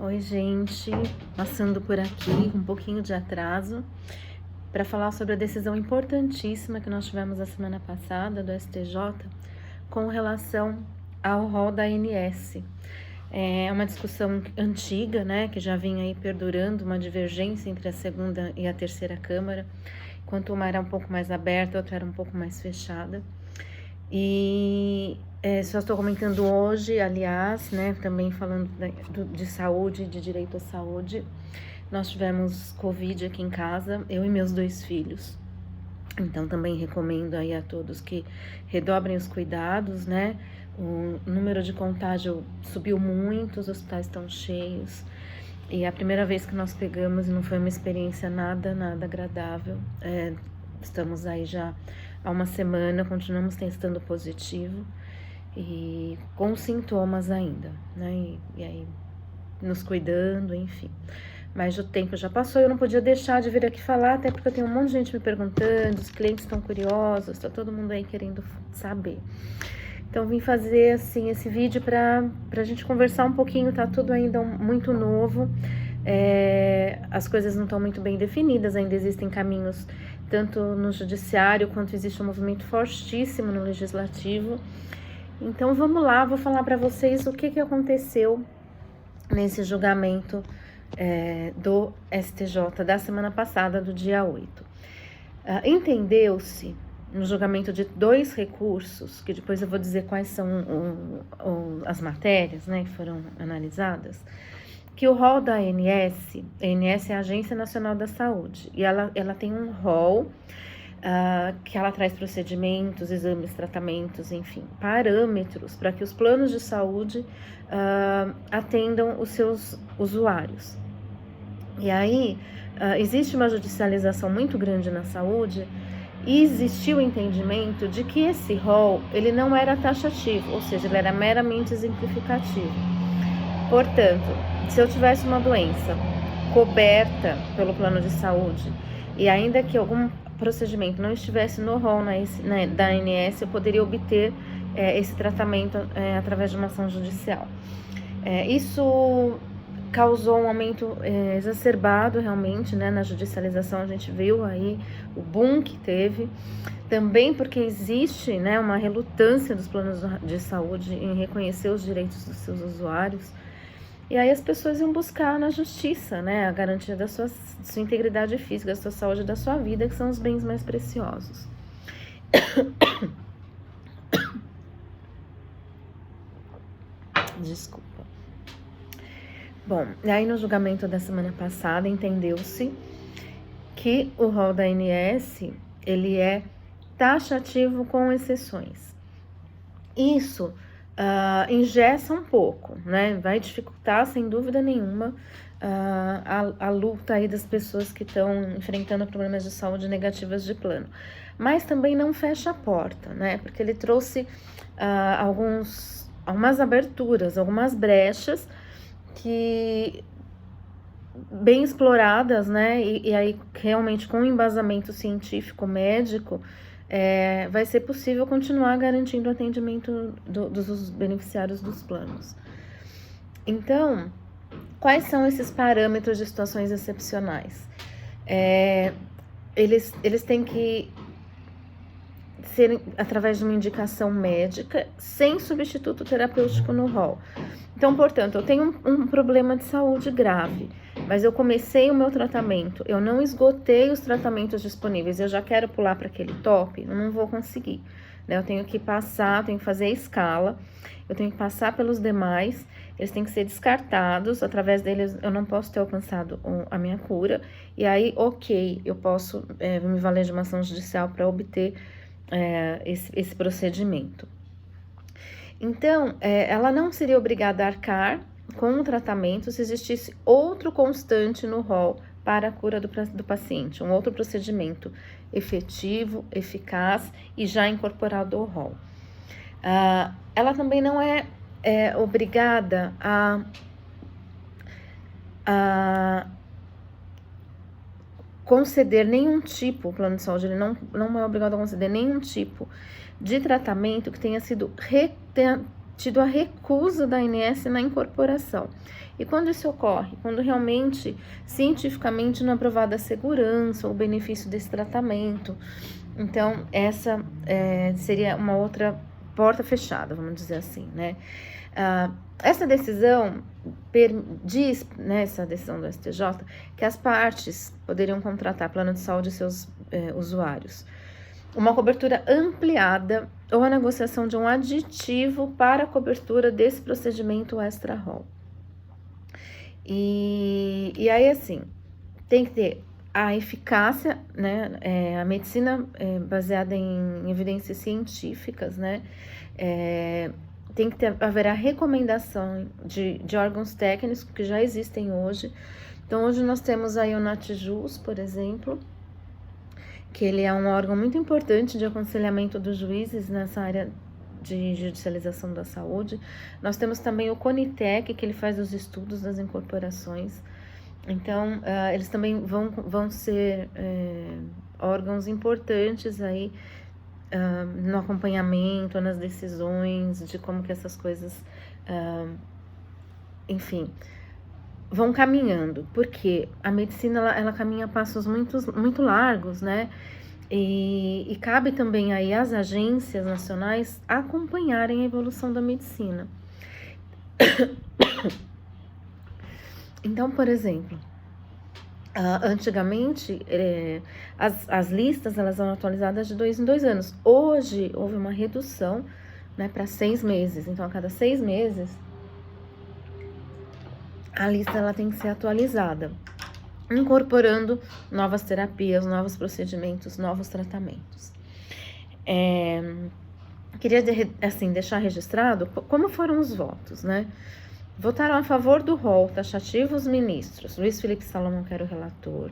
Oi, gente, passando por aqui com um pouquinho de atraso para falar sobre a decisão importantíssima que nós tivemos a semana passada do STJ com relação ao rol da ANS. É uma discussão antiga, né, que já vinha aí perdurando, uma divergência entre a segunda e a terceira Câmara, enquanto uma era um pouco mais aberta, a outra era um pouco mais fechada. E só estou comentando hoje, aliás, né, também falando de saúde, de direito à saúde. Nós tivemos Covid aqui em casa, eu e meus 2 filhos. Então também recomendo aí a todos que redobrem os cuidados, né? O número de contágio subiu muito, os hospitais estão cheios. E a primeira vez que nós pegamos não foi uma experiência nada agradável. Estamos aí já há uma semana, continuamos testando positivo e com sintomas ainda, né? E aí nos cuidando, enfim. Mas o tempo já passou, eu não podia deixar de vir aqui falar, até porque eu tenho um monte de gente me perguntando, os clientes estão curiosos, tá todo mundo aí querendo saber. Então vim fazer assim esse vídeo para a gente conversar um pouquinho, tá tudo ainda muito novo, as coisas não estão muito bem definidas, ainda existem caminhos tanto no judiciário quanto existe um movimento fortíssimo no legislativo. Então vamos lá, vou falar para vocês o que aconteceu nesse julgamento do STJ da semana passada, do dia 8. Entendeu-se no julgamento de 2 recursos, que depois eu vou dizer quais são as matérias, né, que foram analisadas, que o rol da ANS é a Agência Nacional da Saúde, e ela tem um rol que ela traz procedimentos, exames, tratamentos, enfim, parâmetros para que os planos de saúde atendam os seus usuários. E aí, existe uma judicialização muito grande na saúde e existiu o entendimento de que esse rol, ele não era taxativo, ou seja, ele era meramente exemplificativo. Portanto, se eu tivesse uma doença coberta pelo plano de saúde e ainda que algum procedimento não estivesse no rol da ANS, eu poderia obter esse tratamento através de uma ação judicial. Isso causou um aumento exacerbado realmente, né, na judicialização. A gente viu aí o boom que teve, também porque existe, né, uma relutância dos planos de saúde em reconhecer os direitos dos seus usuários. E aí as pessoas iam buscar na justiça, né, a garantia da sua integridade física, da sua saúde, da sua vida, que são os bens mais preciosos. Desculpa. Bom, aí no julgamento da semana passada entendeu-se que o rol da ANS, ele é taxativo com exceções. Isso engessa um pouco, né? Vai dificultar, sem dúvida nenhuma, a luta aí das pessoas que estão enfrentando problemas de saúde negativas de plano. Mas também não fecha a porta, né? Porque ele trouxe algumas aberturas, algumas brechas que bem exploradas, né? E aí realmente com embasamento científico médico, vai ser possível continuar garantindo o atendimento dos beneficiários dos planos. Então, quais são esses parâmetros de situações excepcionais? Eles têm que ser através de uma indicação médica, sem substituto terapêutico no rol. Então, portanto, eu tenho um problema de saúde grave, mas eu comecei o meu tratamento, eu não esgotei os tratamentos disponíveis, eu já quero pular para aquele top, eu não vou conseguir, né? Eu tenho que fazer a escala, eu tenho que passar pelos demais, eles têm que ser descartados, através deles eu não posso ter alcançado a minha cura, e aí, ok, eu posso me valer de uma ação judicial para obter esse procedimento. Então, ela não seria obrigada a arcar com o tratamento se existisse outro constante no rol para a cura do paciente, um outro procedimento efetivo, eficaz e já incorporado ao rol. Ela também não é obrigada a conceder nenhum tipo, o plano de saúde ele não é obrigado a conceder nenhum tipo de tratamento que tenha sido tido a recusa da ANS na incorporação. E quando isso ocorre? Quando realmente, cientificamente, não é provada a segurança ou o benefício desse tratamento. Então, essa seria uma outra porta fechada, vamos dizer assim, né? Essa decisão diz, nessa decisão do STJ, que as partes poderiam contratar plano de saúde e seus usuários uma cobertura ampliada ou a negociação de um aditivo para a cobertura desse procedimento extra-rol. E aí, assim, tem que ter a eficácia, né, a medicina baseada em evidências científicas, né, tem que haver a recomendação de órgãos técnicos que já existem hoje. Então, hoje nós temos aí o NATJUS, por exemplo, que ele é um órgão muito importante de aconselhamento dos juízes nessa área de judicialização da saúde. Nós temos também o CONITEC, que ele faz os estudos das incorporações. Então, eles também vão ser órgãos importantes aí no acompanhamento, nas decisões, de como que essas coisas, enfim, vão caminhando, porque a medicina ela caminha a passos muito largos, né? E cabe também aí às agências nacionais acompanharem a evolução da medicina. Então, por exemplo, antigamente as listas elas eram atualizadas de 2 em 2 anos. Hoje houve uma redução, né, para 6 meses. Então, a cada 6 meses a lista ela tem que ser atualizada, incorporando novas terapias, novos procedimentos, novos tratamentos. Queria assim, deixar registrado como foram os votos, né? Votaram a favor do rol taxativo os ministros Luiz Felipe Salomão, que era o relator,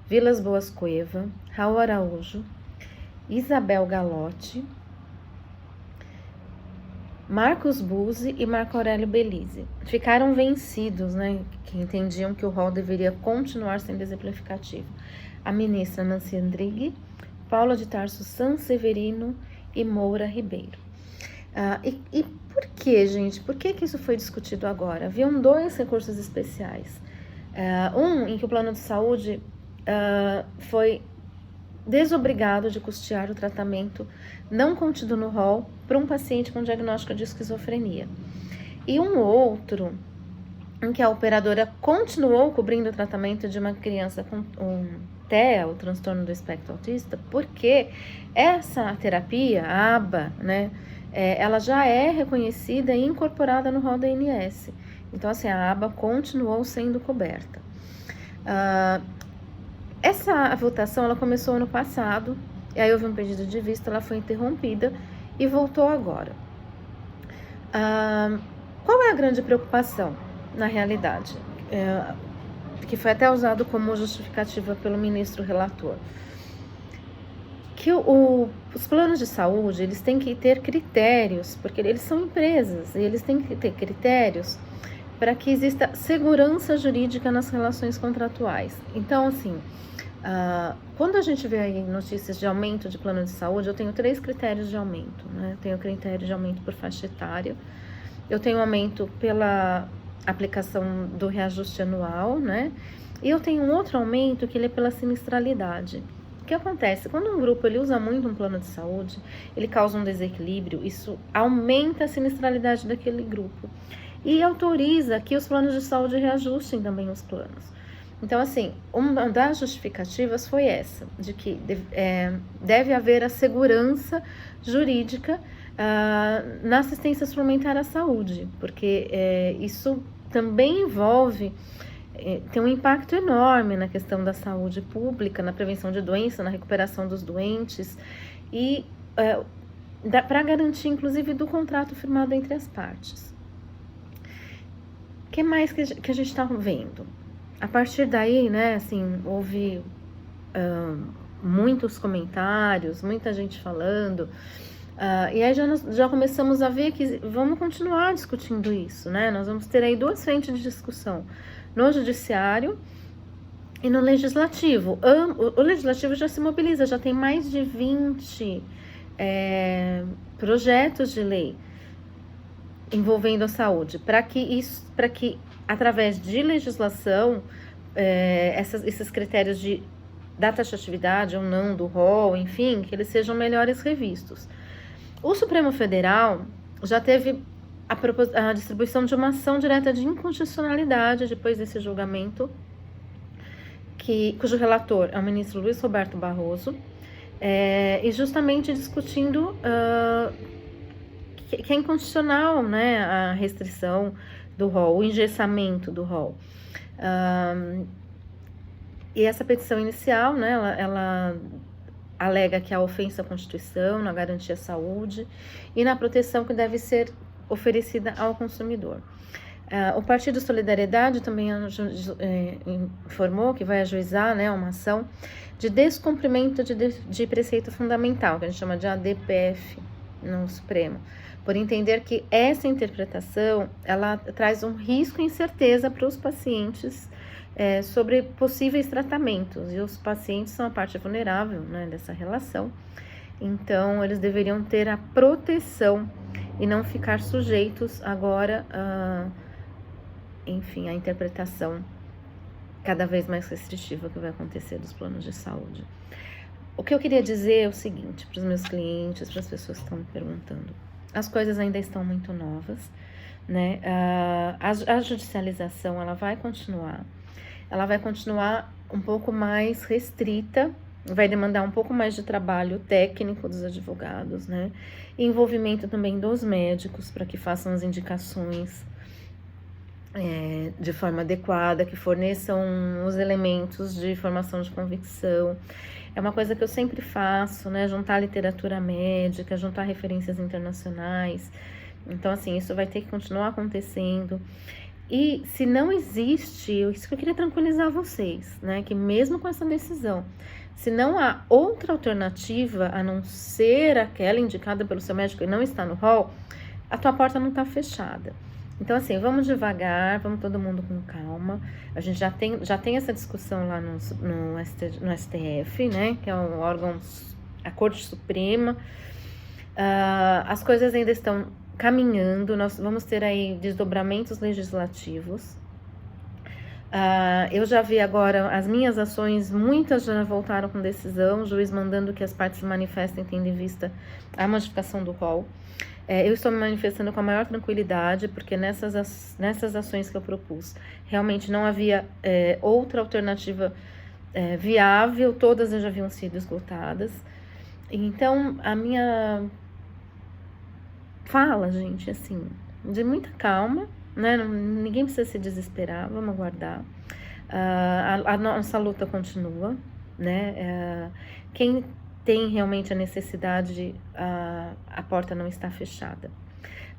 Vilas Boas Cueva, Raul Araújo, Isabel Galotti, Marcos Buzzi e Marco Aurélio Belize. Ficaram vencidos, né, que entendiam que o rol deveria continuar sendo exemplificativo. A ministra Nancy Andrighi, Paula de Tarso Sanseverino e Moura Ribeiro. E por que, gente? Por que isso foi discutido agora? Haviam 2 recursos especiais. Um em que o plano de saúde foi desobrigado de custear o tratamento não contido no rol para um paciente com diagnóstico de esquizofrenia. E um outro em que a operadora continuou cobrindo o tratamento de uma criança com TEA, o transtorno do espectro autista, porque essa terapia, a ABA, né, ela já é reconhecida e incorporada no rol da ANS. Então, assim, a ABA continuou sendo coberta. Essa votação ela começou ano passado, e aí houve um pedido de vista, ela foi interrompida e voltou agora. Qual é a grande preocupação, na realidade? Que foi até usado como justificativa pelo ministro relator. Que os planos de saúde, eles têm que ter critérios, porque eles são empresas, e eles têm que ter critérios para que exista segurança jurídica nas relações contratuais. Então, assim, quando a gente vê aí notícias de aumento de plano de saúde, eu tenho 3 critérios de aumento, né? Eu tenho critério de aumento por faixa etária, eu tenho aumento pela aplicação do reajuste anual, né? E eu tenho um outro aumento que ele é pela sinistralidade. O que acontece? Quando um grupo ele usa muito um plano de saúde, ele causa um desequilíbrio, isso aumenta a sinistralidade daquele grupo e autoriza que os planos de saúde reajustem também os planos. Então, assim, uma das justificativas foi essa, de que deve haver a segurança jurídica na assistência suplementar à saúde, porque isso também envolve, tem um impacto enorme na questão da saúde pública, na prevenção de doença, na recuperação dos doentes e para garantir, inclusive, do contrato firmado entre as partes. O que mais que a gente está vendo? A partir daí, né, assim, houve muitos comentários, muita gente falando, e aí já começamos a ver que vamos continuar discutindo isso, né? Nós vamos ter aí 2 frentes de discussão, no judiciário e no legislativo. O legislativo já se mobiliza, já tem mais de 20 projetos de lei envolvendo a saúde, para que através de legislação, esses critérios da taxatividade ou não do rol, enfim, que eles sejam melhores revistos. O Supremo Federal já teve a distribuição de uma ação direta de inconstitucionalidade depois desse julgamento, cujo relator é o ministro Luiz Roberto Barroso, e justamente discutindo que é inconstitucional, né, a restrição do rol, o engessamento do rol. E essa petição inicial, né, ela alega que há ofensa à Constituição, na garantia à saúde e na proteção que deve ser oferecida ao consumidor. O Partido Solidariedade também informou que vai ajuizar, né, uma ação de descumprimento de preceito fundamental, que a gente chama de ADPF no Supremo, por entender que essa interpretação ela traz um risco e incerteza para os pacientes sobre possíveis tratamentos, e os pacientes são a parte vulnerável, né, dessa relação, então eles deveriam ter a proteção e não ficar sujeitos agora enfim, a interpretação cada vez mais restritiva que vai acontecer dos planos de saúde. O que eu queria dizer é o seguinte, para os meus clientes, para as pessoas que estão me perguntando, as coisas ainda estão muito novas, né? A judicialização, ela vai continuar um pouco mais restrita, vai demandar um pouco mais de trabalho técnico dos advogados, né? E envolvimento também dos médicos para que façam as indicações de forma adequada, que forneçam os elementos de formação de convicção. É uma coisa que eu sempre faço, né? Juntar literatura médica, juntar referências internacionais. Então, assim, isso vai ter que continuar acontecendo. E se não existe, isso que eu queria tranquilizar vocês, né? Que mesmo com essa decisão, se não há outra alternativa a não ser aquela indicada pelo seu médico e não está no rol, a tua porta não está fechada. Então, assim, vamos devagar, vamos todo mundo com calma. A gente já tem essa discussão lá no STF, né? Que é um órgão, a Corte Suprema. As coisas ainda estão caminhando, nós vamos ter aí desdobramentos legislativos. Eu já vi agora as minhas ações, muitas já voltaram com decisão, o juiz mandando que as partes se manifestem tendo em vista a modificação do rol. Eu estou me manifestando com a maior tranquilidade, porque nessas ações que eu propus, realmente não havia outra alternativa viável, todas já haviam sido esgotadas. Então, a minha fala, gente, assim, de muita calma, né? Ninguém precisa se desesperar, vamos aguardar. A nossa luta continua, né? Quem tem realmente a necessidade, a porta não está fechada.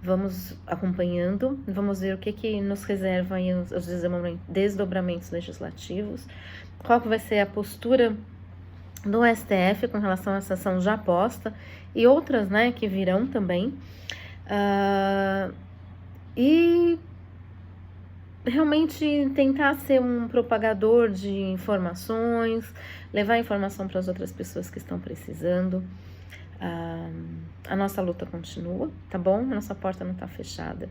Vamos acompanhando, vamos ver o que nos reserva aí os desdobramentos legislativos, qual que vai ser a postura do STF com relação a essa ação já posta e outras, né, que virão também. E realmente tentar ser um propagador de informações, levar informação para as outras pessoas que estão precisando. A nossa luta continua, tá bom? A nossa porta não está fechada.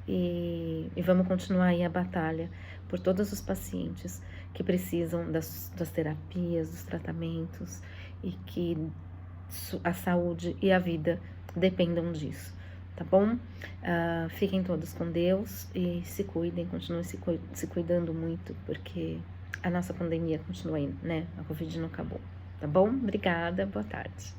E vamos continuar aí a batalha por todos os pacientes que precisam das terapias, dos tratamentos e que a saúde e a vida dependam disso, tá bom? Fiquem todos com Deus e se cuidem, continuem se cuidando muito, porque a nossa pandemia continua aí, né? A Covid não acabou, tá bom? Obrigada, boa tarde.